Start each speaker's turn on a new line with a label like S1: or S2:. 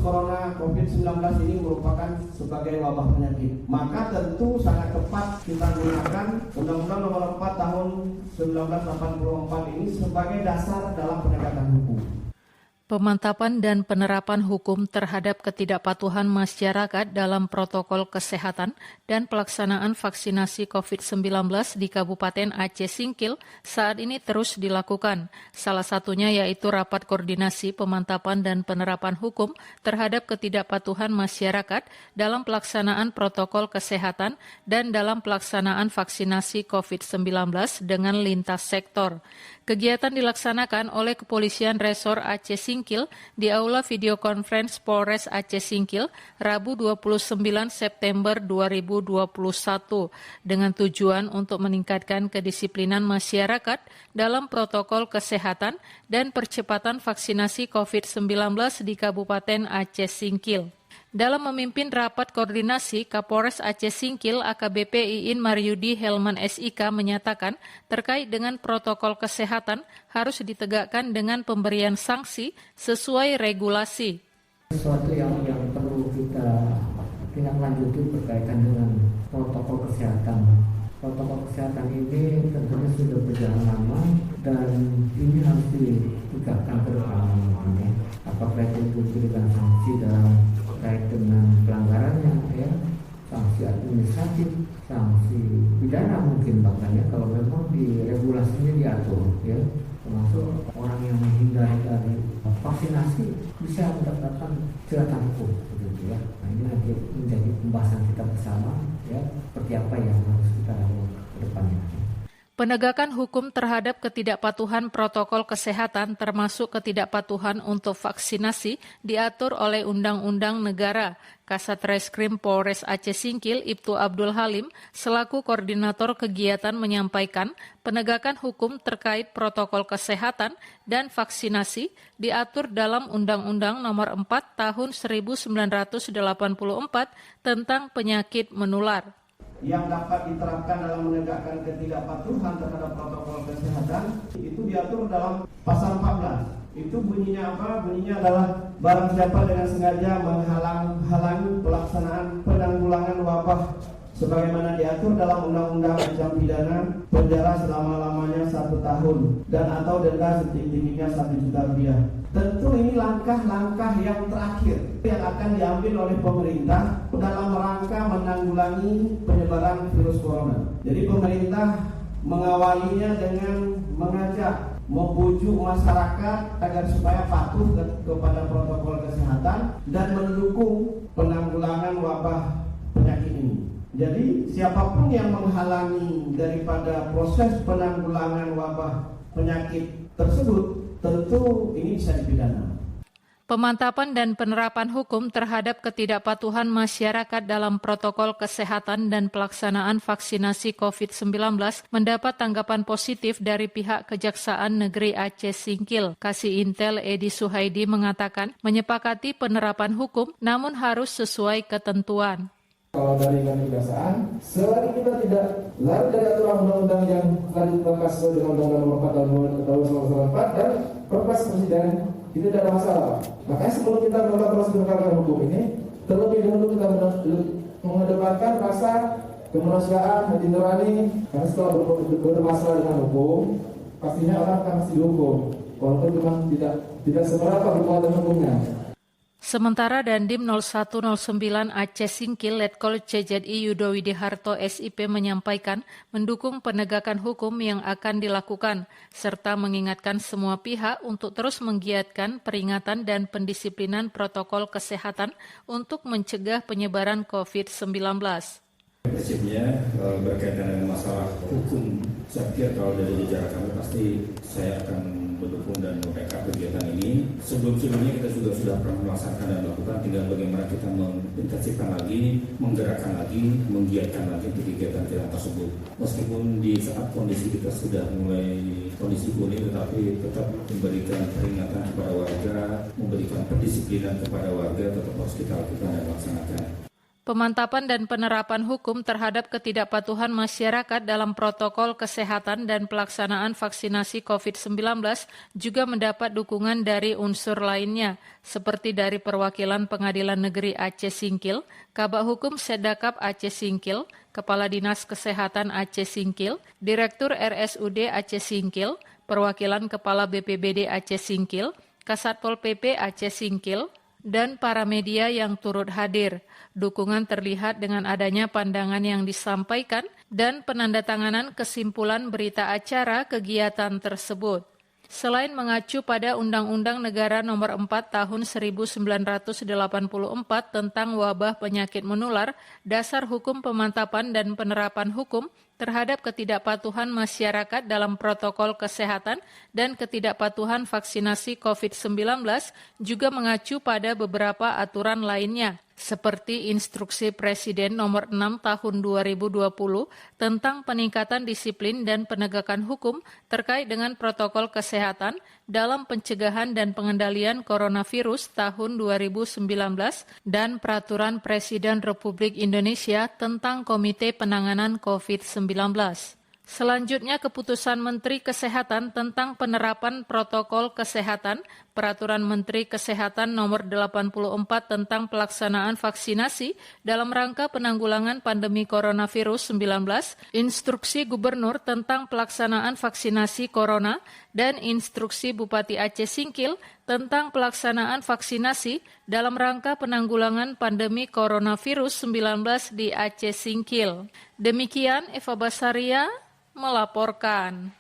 S1: corona COVID-19 ini merupakan sebagai wabah penyakit. Maka tentu sangat tepat kita gunakan Undang-Undang Nomor 4 Tahun 1984 ini sebagai dasar dalam penegakan hukum.
S2: Pemantapan dan penerapan hukum terhadap ketidakpatuhan masyarakat dalam protokol kesehatan dan pelaksanaan vaksinasi COVID-19 di Kabupaten Aceh Singkil saat ini terus dilakukan. Salah satunya yaitu rapat koordinasi pemantapan dan penerapan hukum terhadap ketidakpatuhan masyarakat dalam pelaksanaan protokol kesehatan dan dalam pelaksanaan vaksinasi COVID-19 dengan lintas sektor. Kegiatan dilaksanakan oleh Kepolisian Resor Aceh Singkil di Aula Video Conference Polres Aceh Singkil Rabu 29 September 2021 dengan tujuan untuk meningkatkan kedisiplinan masyarakat dalam protokol kesehatan dan percepatan vaksinasi COVID-19 di Kabupaten Aceh Singkil. Dalam memimpin rapat koordinasi, Kapolres Aceh Singkil AKBP Iin Maryudi Helman SIK menyatakan terkait dengan protokol kesehatan harus ditegakkan dengan pemberian sanksi sesuai regulasi.
S3: Sesuatu yang perlu kita tindak lanjuti berkaitan dengan protokol kesehatan. Protokol kesehatan ini tentunya sudah berjalan lama dan ini harus ditegakkan ke depan. Apakah itu diberikan sanksi dalam terkait dengan pelanggarannya, ya, sanksi administratif, sanksi pidana mungkin bahkan ya kalau memang di regulasinya diatur, ya, termasuk orang yang menghindari dari vaksinasi bisa mendapatkan jeratan hukum, begitu ya. Nah, ini nanti menjadi pembahasan kita bersama, ya, seperti apa yang harus kita lakukan ke depannya.
S2: Penegakan hukum terhadap ketidakpatuhan protokol kesehatan termasuk ketidakpatuhan untuk vaksinasi diatur oleh Undang-Undang Negara. Kasat Reskrim Polres Aceh Singkil Ibtu Abdul Halim selaku koordinator kegiatan menyampaikan penegakan hukum terkait protokol kesehatan dan vaksinasi diatur dalam Undang-Undang Nomor 4 Tahun 1984 tentang penyakit menular.
S1: Yang dapat diterapkan dalam menegakkan ketidakpatuhan terhadap protokol kesehatan itu diatur dalam pasal 14. Itu bunyinya apa? Bunyinya adalah barang siapa dengan sengaja menghalangi pelaksanaan penanggulangan wabah sebagaimana diatur dalam Undang-Undang Ancam Pidana penjara selama-lamanya 1 tahun dan atau denda setinggi-tingginya 1 juta rupiah. Tentu ini langkah-langkah yang terakhir yang akan diambil oleh pemerintah dalam rangka menanggulangi penyebaran virus corona. Jadi pemerintah mengawalinya dengan mengajak, membujuk masyarakat agar supaya patuh kepada protokol kesehatan dan mendukung penanggulangan wabah penyakit ini. Jadi siapapun yang menghalangi daripada proses penanggulangan wabah penyakit tersebut tentu ini bisa dipidana.
S2: Pemantapan dan penerapan hukum terhadap ketidakpatuhan masyarakat dalam protokol kesehatan dan pelaksanaan vaksinasi COVID-19 mendapat tanggapan positif dari pihak Kejaksaan Negeri Aceh Singkil. Kasih Intel Edi Suhaidi mengatakan menyepakati penerapan hukum namun harus sesuai ketentuan.
S4: Kalau dari kejaksaan, selagi kita tidak lari dari aturan undang-undang yang telah ditetapkan sesuai dengan Undang-Undang Nomor 4 Tahun 1984 dan Perpres Presiden, itu tidak ada masalah. Makanya sebelum kita melakukan proses penegakan hukum ini, terlebih dahulu kita mengedepankan rasa kemanusiaan, hati nurani, karena setelah bermasalah dengan hukum, pastinya orang akan masih dihukum, walaupun memang tidak seberapa kekuatan hukumnya.
S2: Sementara Dandim 0109 Aceh Singkil Letkol CZI Yudo Widiharto SIP menyampaikan mendukung penegakan hukum yang akan dilakukan, serta mengingatkan semua pihak untuk terus menggiatkan peringatan dan pendisiplinan protokol kesehatan untuk mencegah penyebaran COVID-19.
S5: Prinsipnya berkaitan dengan masalah hukum, saya pikir kalau dari jarak kami pasti saya akan mendukung dan membackup kegiatan ini. Sebelum-sebelumnya kita sudah pernah melaksanakan dan melakukan, tinggal bagaimana kita mengintensifkan lagi, menggerakkan lagi, menggiatkan lagi kegiatan tersebut. Meskipun di saat kondisi kita sudah mulai kondisi pulih, tetapi tetap memberikan peringatan kepada warga, memberikan pendisiplinan kepada warga, tetap harus kita lakukan dan laksanakan.
S2: pemantapan dan penerapan hukum terhadap ketidakpatuhan masyarakat dalam protokol kesehatan dan pelaksanaan vaksinasi COVID-19 juga mendapat dukungan dari unsur lainnya, seperti dari perwakilan Pengadilan Negeri Aceh Singkil, Kabak Hukum Sedakap Aceh Singkil, Kepala Dinas Kesehatan Aceh Singkil, Direktur RSUD Aceh Singkil, perwakilan Kepala BPBD Aceh Singkil, Kasatpol PP Aceh Singkil, dan para media yang turut hadir. Dukungan terlihat dengan adanya pandangan yang disampaikan dan penandatanganan kesimpulan berita acara kegiatan tersebut. Selain mengacu pada Undang-Undang Negara Nomor 4 Tahun 1984 tentang wabah penyakit menular, dasar hukum pemantapan dan penerapan hukum terhadap ketidakpatuhan masyarakat dalam protokol kesehatan dan ketidakpatuhan vaksinasi COVID-19 juga mengacu pada beberapa aturan lainnya, seperti Instruksi Presiden Nomor 6 Tahun 2020 tentang peningkatan disiplin dan penegakan hukum terkait dengan protokol kesehatan dalam pencegahan dan pengendalian coronavirus tahun 2019 dan Peraturan Presiden Republik Indonesia tentang Komite Penanganan COVID-19. Selanjutnya, Keputusan Menteri Kesehatan tentang penerapan protokol kesehatan, Peraturan Menteri Kesehatan Nomor 84 tentang pelaksanaan vaksinasi dalam rangka penanggulangan pandemi coronavirus 19, Instruksi Gubernur tentang pelaksanaan vaksinasi corona, dan Instruksi Bupati Aceh Singkil tentang pelaksanaan vaksinasi dalam rangka penanggulangan pandemi coronavirus 19 di Aceh Singkil. Demikian Eva Basaria melaporkan.